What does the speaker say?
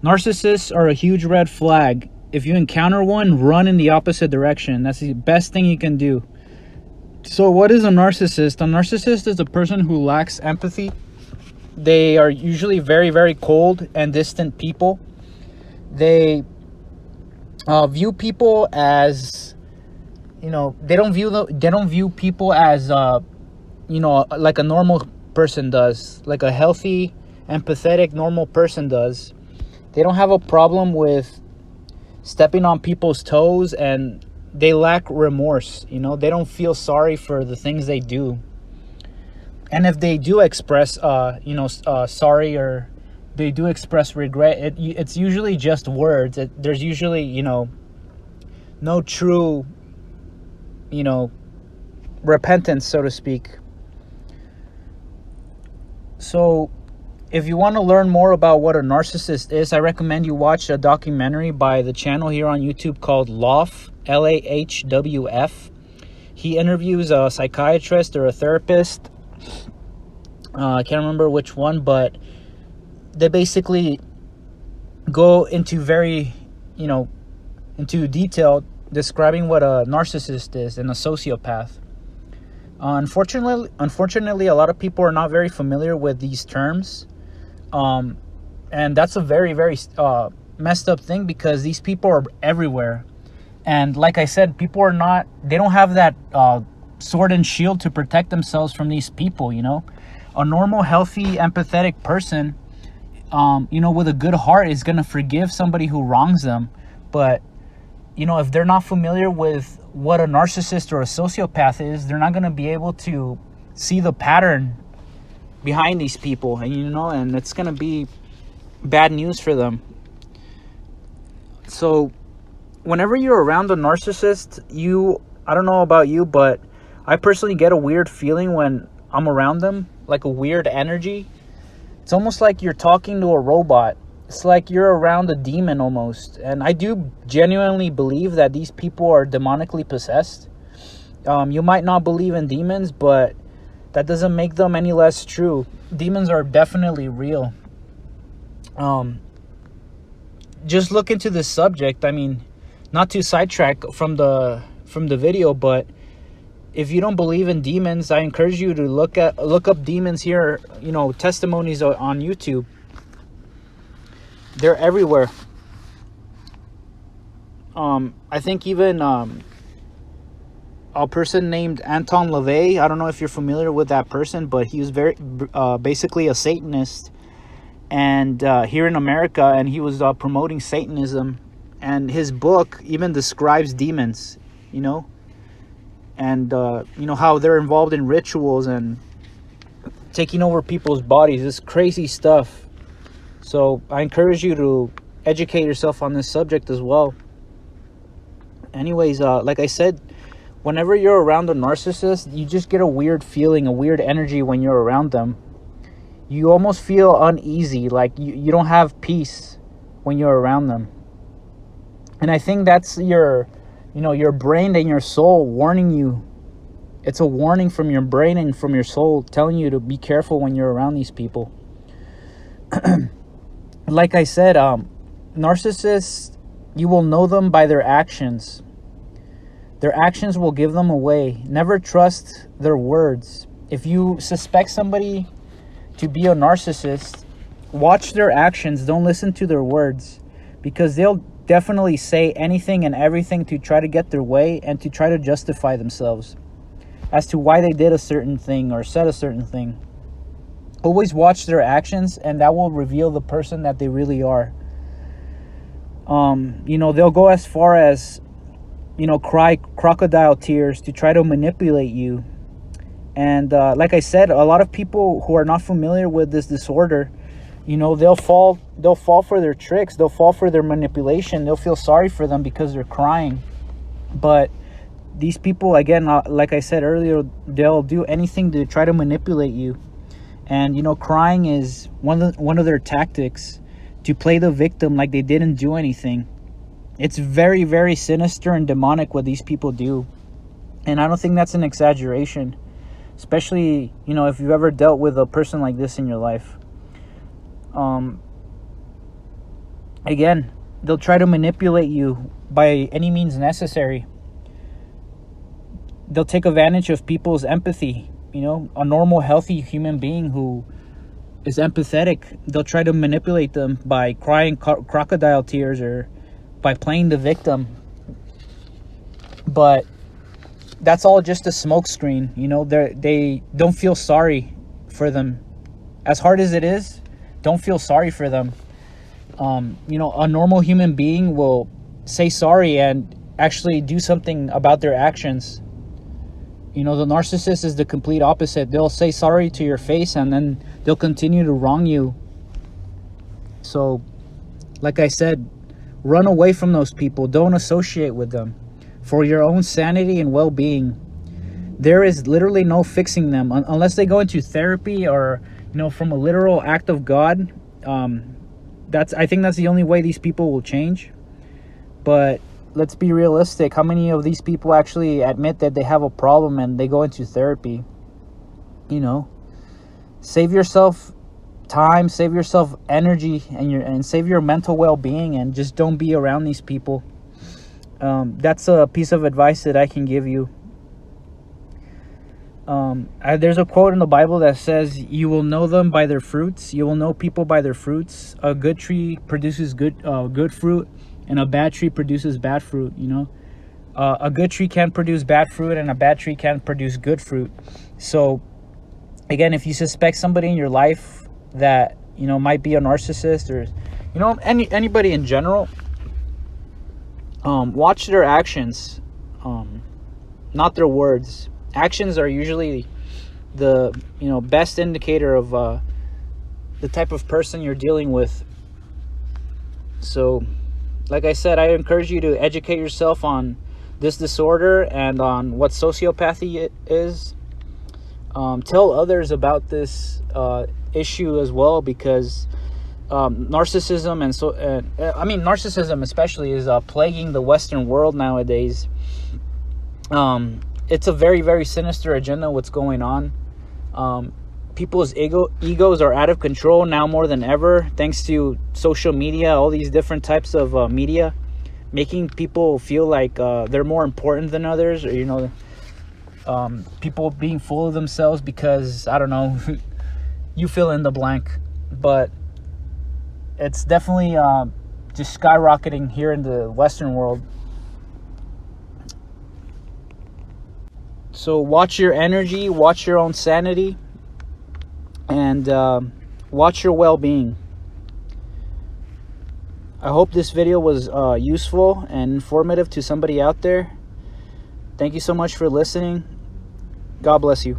Narcissists are a huge red flag. If you encounter one, run in the opposite direction. That's the best thing you can do. So what is a narcissist? A narcissist is a person who lacks empathy. They are usually very, very cold and distant people. They view people as, they don't view people as like a normal person does, like a healthy, empathetic, normal person does. They don't have a problem with stepping on people's toes, and they lack remorse. They don't feel sorry for the things they do. And if they do express sorry, or they do express regret, it's usually just words. There's usually no true repentance, so to speak. So if you want to learn more about what a narcissist is, I recommend you watch a documentary by the channel here on YouTube called LAHWF, LAHWF. He interviews a psychiatrist or a therapist. I can't remember which one, but they basically go into into detail describing what a narcissist is and a sociopath. Unfortunately, a lot of people are not very familiar with these terms. And that's a very, very messed up thing, because these people are everywhere. And like I said, they don't have that sword and shield to protect themselves from these people, A normal, healthy, empathetic person, with a good heart is going to forgive somebody who wrongs them. But, if they're not familiar with what a narcissist or a sociopath is, they're not going to be able to see the pattern behind these people, and it's going to be bad news for them. So whenever you're around a narcissist, I don't know about you, but I personally get a weird feeling when I'm around them, like a weird energy. It's almost like you're talking to a robot. It's like you're around a demon almost. And I do genuinely believe that these people are demonically possessed. You might not believe in demons, but that doesn't make them any less true. Demons are definitely real. Just look into this subject. I mean, not to sidetrack from the video, but if you don't believe in demons, I encourage you to look up demons here, testimonies on YouTube. They're everywhere. I think even a person named Anton LaVey, I don't know if you're familiar with that person, but he was basically a Satanist, and here in America, and he was promoting Satanism, and his book even describes demons, and how they're involved in rituals and taking over people's bodies. It's crazy stuff. So I encourage you to educate yourself on this subject as well. Anyways, like I said, whenever you're around a narcissist, you just get a weird feeling, a weird energy when you're around them. You almost feel uneasy, like you don't have peace when you're around them. And I think that's your brain and your soul warning you. It's a warning from your brain and from your soul telling you to be careful when you're around these people. Like I said, narcissists, you will know them by their actions. Their actions will give them away. Never trust their words. If you suspect somebody to be a narcissist, watch their actions. Don't listen to their words, because they'll definitely say anything and everything to try to get their way and to try to justify themselves as to why they did a certain thing or said a certain thing. Always watch their actions, and that will reveal the person that they really are. They'll go as far as, cry crocodile tears to try to manipulate you. And like I said, a lot of people who are not familiar with this disorder, they'll fall for their tricks. They'll fall for their manipulation. They'll feel sorry for them because they're crying. But these people, again, like I said earlier, they'll do anything to try to manipulate you. And crying is one of their tactics, to play the victim like they didn't do anything. It's very, very sinister and demonic what these people do. And I don't think that's an exaggeration, especially if you've ever dealt with a person like this in your life. Again, they'll try to manipulate you by any means necessary. They'll take advantage of people's empathy. You know, a normal, healthy human being who is empathetic, they'll try to manipulate them by crying crocodile tears or by playing the victim. But that's all just a smokescreen. You know, they don't feel sorry for them. As hard as it is, don't feel sorry for them. You know, a normal human being will say sorry and actually do something about their actions. You know, the narcissist is the complete opposite. They'll say sorry to your face and then they'll continue to wrong you. So, like I said, run away from those people. Don't associate with them for your own sanity and well-being. There is literally no fixing them unless they go into therapy or, you know, from a literal act of God. I think that's the only way these people will change. But let's be realistic. How many of these people actually admit that they have a problem and they go into therapy? You know, save yourself time, save yourself energy, and save your mental well-being, and just don't be around these people. That's a piece of advice that I can give you. There's a quote in the Bible that says, "You will know them by their fruits. You will know people by their fruits. A good tree produces good fruit, and a bad tree produces bad fruit." You know, a good tree can produce bad fruit, and a bad tree can produce good fruit. So, again, if you suspect somebody in your life that, you know, might be a narcissist, or, you know, anybody in general, watch their actions, not their words. Actions are usually the, you know, best indicator of the type of person you're dealing with. So, like I said, I encourage you to educate yourself on this disorder and on what sociopathy is. Tell others about this issue as well, because narcissism narcissism especially is plaguing the Western world nowadays. It's a very, very sinister agenda what's going on. People's egos are out of control now more than ever, thanks to social media, all these different types of media, making people feel like they're more important than others, or, you know, people being full of themselves because, I don't know, you fill in the blank. But it's definitely just skyrocketing here in the Western world. So watch your energy, watch your own sanity, and watch your well-being. I hope this video was useful and informative to somebody out there. Thank you so much for listening. God bless you.